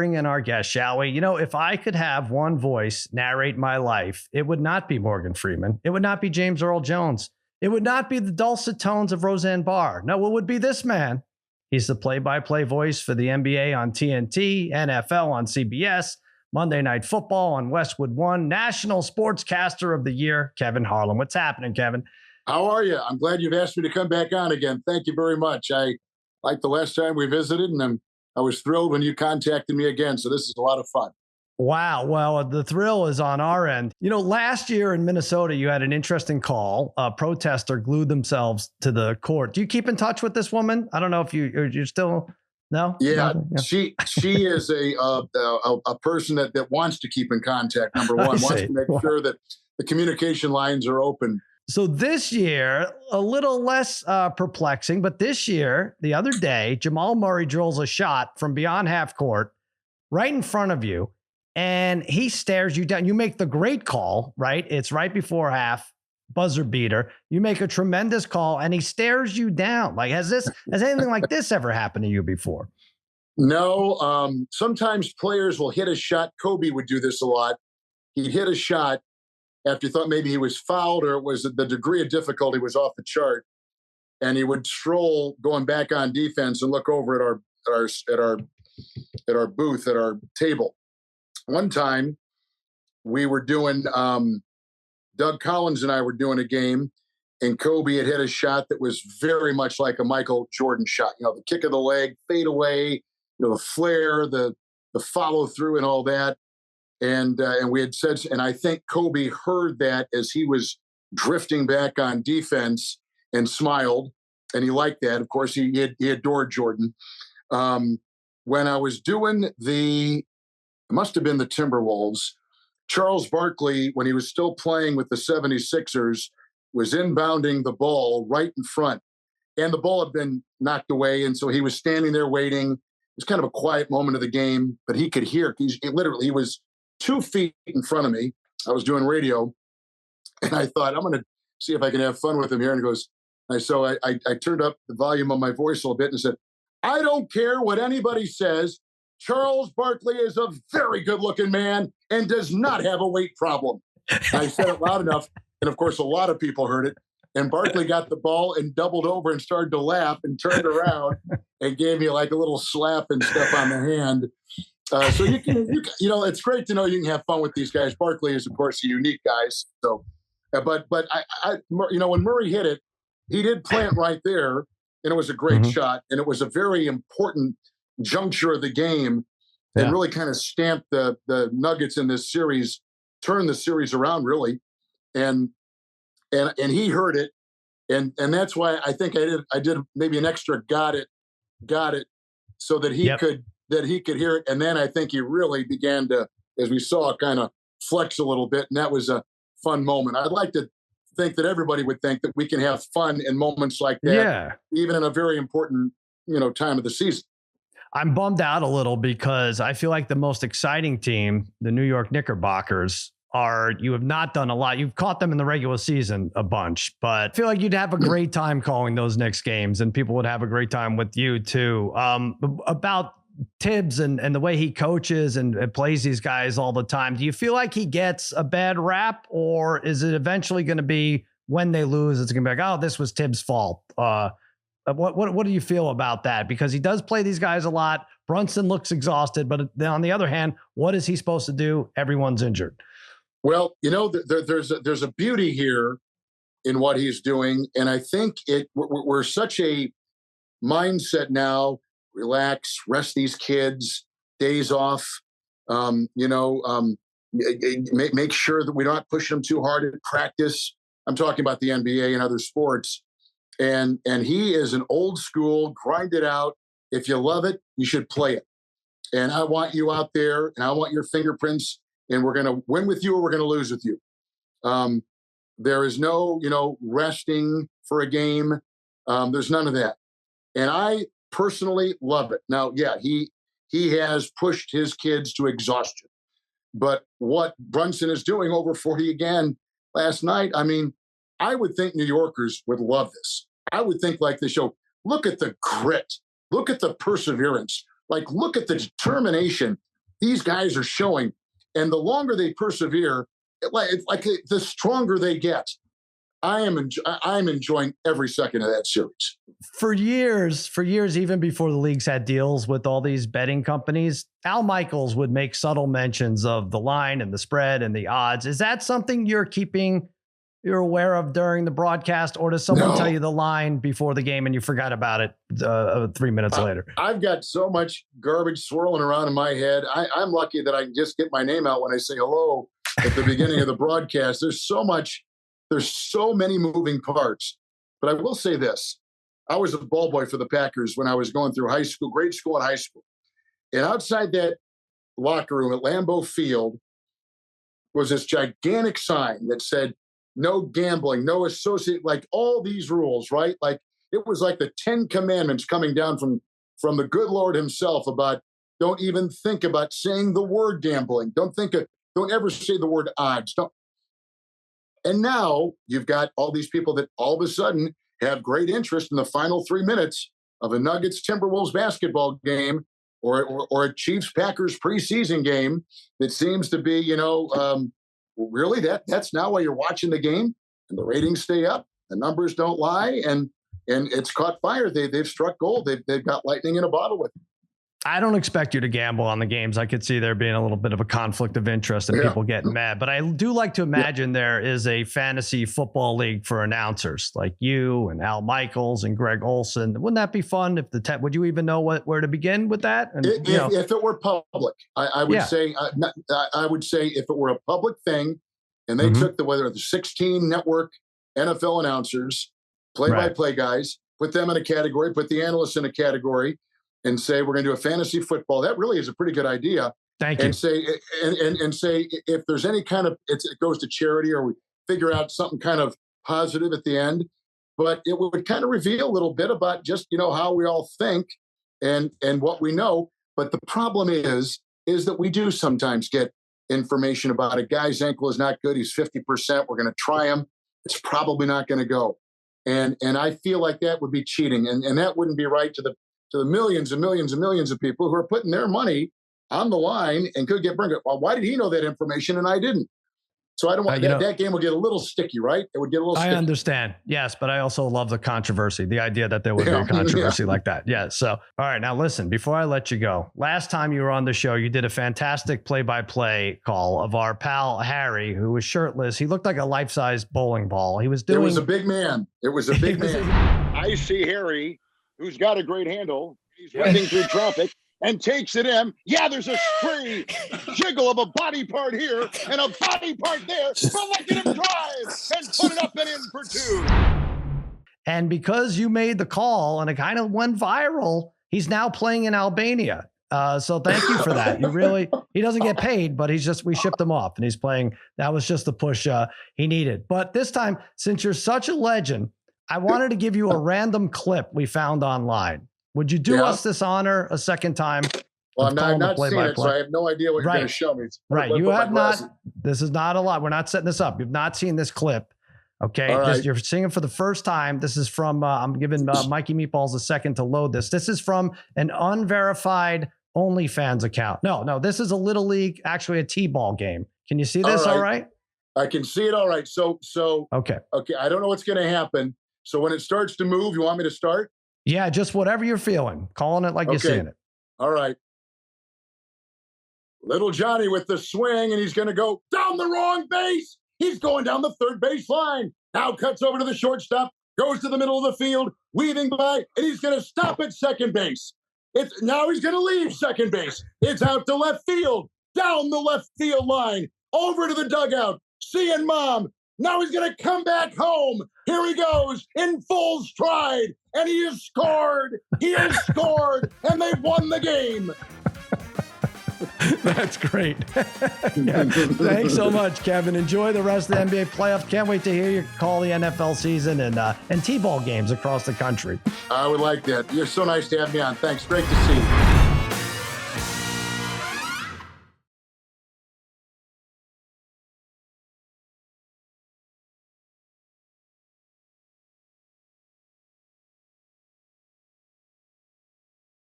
bring in our guest, shall we? You know, if I could have one voice narrate my life, it would not be Morgan Freeman. It would not be James Earl Jones. It would not be the dulcet tones of Roseanne Barr. No, it would be this man. He's the play-by-play voice for the NBA on TNT, NFL on CBS, Monday Night Football on Westwood One, National Sportscaster of the Year, Kevin Harlan. What's happening, Kevin? How are you? I'm glad you've asked me to come back on again. Thank you very much. I like the last time we visited, and I was thrilled when you contacted me again. So this is a lot of fun. Wow. Well, the thrill is on our end. You know, last year in Minnesota, you had an interesting call. A protester glued themselves to the court. Do you keep in touch with this woman? I don't know if you're still, no? Yeah, she is a person that wants to keep in contact, number one, wants to make sure that the communication lines are open. So this year, a little less perplexing, but this year, the other day, Jamal Murray drills a shot from beyond half court right in front of you. And he stares you down. You make the great call, right? It's right before half, buzzer beater. You make a tremendous call, and he stares you down. Like, has anything like this ever happened to you before? No. Sometimes players will hit a shot. Kobe would do this a lot. He'd hit a shot after he thought maybe he was fouled, or it was the degree of difficulty was off the chart, and he would stroll going back on defense and look over at our booth at our table. One time we were doing, Doug Collins and I were doing a game, and Kobe had hit a shot that was very much like a Michael Jordan shot. You know, the kick of the leg, fade away, the flare, the follow through and all that. And we had said, and I think Kobe heard that as he was drifting back on defense and smiled, and he liked that. Of course, he adored Jordan. When I was doing it must have been the Timberwolves, Charles Barkley, when he was still playing with the 76ers, was inbounding the ball right in front. And the ball had been knocked away, and so he was standing there waiting. It was kind of a quiet moment of the game, but he could hear. He was 2 feet in front of me. I was doing radio, and I thought, I'm going to see if I can have fun with him here. And he goes, so I turned up the volume of my voice a little bit and said, I don't care what anybody says. Charles Barkley is a very good-looking man and does not have a weight problem. I said it loud enough, and of course, a lot of people heard it. And Barkley got the ball and doubled over and started to laugh and turned around and gave me like a little slap and stuff on the hand. So you can, it's great to know you can have fun with these guys. Barkley is, of course, a unique guy. So, but when Murray hit it, he did plant right there, and it was a great shot, and it was a very important juncture of the game, and really kind of stamped the Nuggets in this series, turned the series around really, and he heard it, and that's why I think I did maybe an extra got it, so that he could hear it, and then I think he really began to, as we saw, kind of flex a little bit, and that was a fun moment. I'd like to think that everybody would think that we can have fun in moments like that, even in a very important time of the season. I'm bummed out a little because I feel like the most exciting team, the New York Knickerbockers, you have not done a lot. You've caught them in the regular season a bunch, but I feel like you'd have a great time calling those Knicks games, and people would have a great time with you too. About Tibbs and the way he coaches and plays these guys all the time, do you feel like he gets a bad rap, or is it eventually going to be when they lose, it's going to be like, oh, this was Tibbs' fault? What do you feel about that? Because he does play these guys a lot. Brunson looks exhausted, but on the other hand, what is he supposed to do? Everyone's injured. Well, there's a beauty here in what he's doing, and I think we're such a mindset now. Relax, rest these kids, days off. Make sure that we're not pushing them too hard at practice. I'm talking about the NBA and other sports. And he is an old school, grind it out. If you love it, you should play it. And I want you out there, and I want your fingerprints, and we're going to win with you or we're going to lose with you. There is no, resting for a game. There's none of that. And I personally love it. Now, he has pushed his kids to exhaustion. But what Brunson is doing, over 40 again last night, I mean, I would think New Yorkers would love this. I would think like the show, look at the grit, look at the perseverance, like look at the determination. these guys are showing. And the longer they persevere, it's like the stronger they get. I'm enjoying every second of that series. For years, even before the leagues had deals with all these betting companies, Al Michaels would make subtle mentions of the line and the spread and the odds. Is that something you're aware of during the broadcast, or does someone tell you the line before the game and you forgot about it 3 minutes later? I've got so much garbage swirling around in my head. I'm lucky that I can just get my name out when I say hello at the beginning of the broadcast. There's so many moving parts. But I will say this. I was a ball boy for the Packers when I was going through high school, grade school and high school. And outside that locker room at Lambeau Field was this gigantic sign that said, no gambling, no associate, like all these rules, right? Like it was like the 10 commandments coming down from the good Lord himself about don't even think about saying the word gambling. Don't ever say the word odds. And now you've got all these people that all of a sudden have great interest in the final 3 minutes of a Nuggets Timberwolves basketball game or a Chiefs Packers preseason game that seems to be, really that's now why you're watching the game, and the ratings stay up, the numbers don't lie, and it's caught fire. They've struck gold. They've got lightning in a bottle with them. I don't expect you to gamble on the games. I could see there being a little bit of a conflict of interest and people getting mad. But I do like to imagine there is a fantasy football league for announcers like you and Al Michaels and Greg Olson. Wouldn't that be fun? If would you even know where to begin with that? And, if it were public, I would say I would say if it were a public thing, and they took the 16 network NFL announcers, play-by-play guys, put them in a category, put the analysts in a category, and say we're going to do a fantasy football. That really is a pretty good idea. Thank you. And say if there's any kind of it goes to charity, or we figure out something kind of positive at the end. But it would kind of reveal a little bit about just how we all think and what we know. But the problem is that we do sometimes get information about a guy's ankle is not good. He's 50%. We're going to try him. It's probably not going to go. And I feel like that would be cheating, and that wouldn't be right to the millions and millions and millions of people who are putting their money on the line and could get burned. Well, why did he know that information and I didn't? So I don't want that game will get a little sticky, right? It would get a little sticky. I understand. Yes, but I also love the controversy, the idea that there would be a controversy like that. Yeah. So, all right, now listen, before I let you go, last time you were on the show, you did a fantastic play-by-play call of our pal Harry, who was shirtless. He looked like a life-size bowling ball. It was a big man. I see Harry, who's got a great handle. He's running through traffic and takes it in. Yeah, there's a stray jiggle of a body part here and a body part there. But look at him drive and put it up and in for 2. And because you made the call and it kind of went viral, he's now playing in Albania. So thank you for that. He doesn't get paid, but we shipped him off and he's playing. That was just the push he needed. But this time, since you're such a legend, I wanted to give you a random clip we found online. Would you do us this honor a second time? Well, I've not seen it, so I have no idea what you're going to show me. Right. You have not. This is not a lot. We're not setting this up. You've not seen this clip. Okay. Right. You're seeing it for the first time. This is from, I'm giving Mikey Meatballs a second to load this. This is from an unverified OnlyFans account. No, this is a Little League, actually a T-ball game. Can you see this? All right. I can see it. All right. So, okay. I don't know what's going to happen. So when it starts to move, you want me to start? Yeah, just whatever you're feeling. Calling it like you're seeing it. All right. Little Johnny with the swing, and he's going to go down the wrong base. He's going down the third base line. Now cuts over to the shortstop, goes to the middle of the field, weaving by, and he's going to stop at second base. Now he's going to leave second base. It's out to left field, down the left field line, over to the dugout, seeing Mom. Now he's going to come back home. Here he goes in full stride, and he has scored. He has scored, and they've won the game. That's great. Yeah. Thanks so much, Kevin. Enjoy the rest of the NBA playoffs. Can't wait to hear you call the NFL season and T-ball games across the country. I would like that. You're so nice to have me on. Thanks. Great to see you.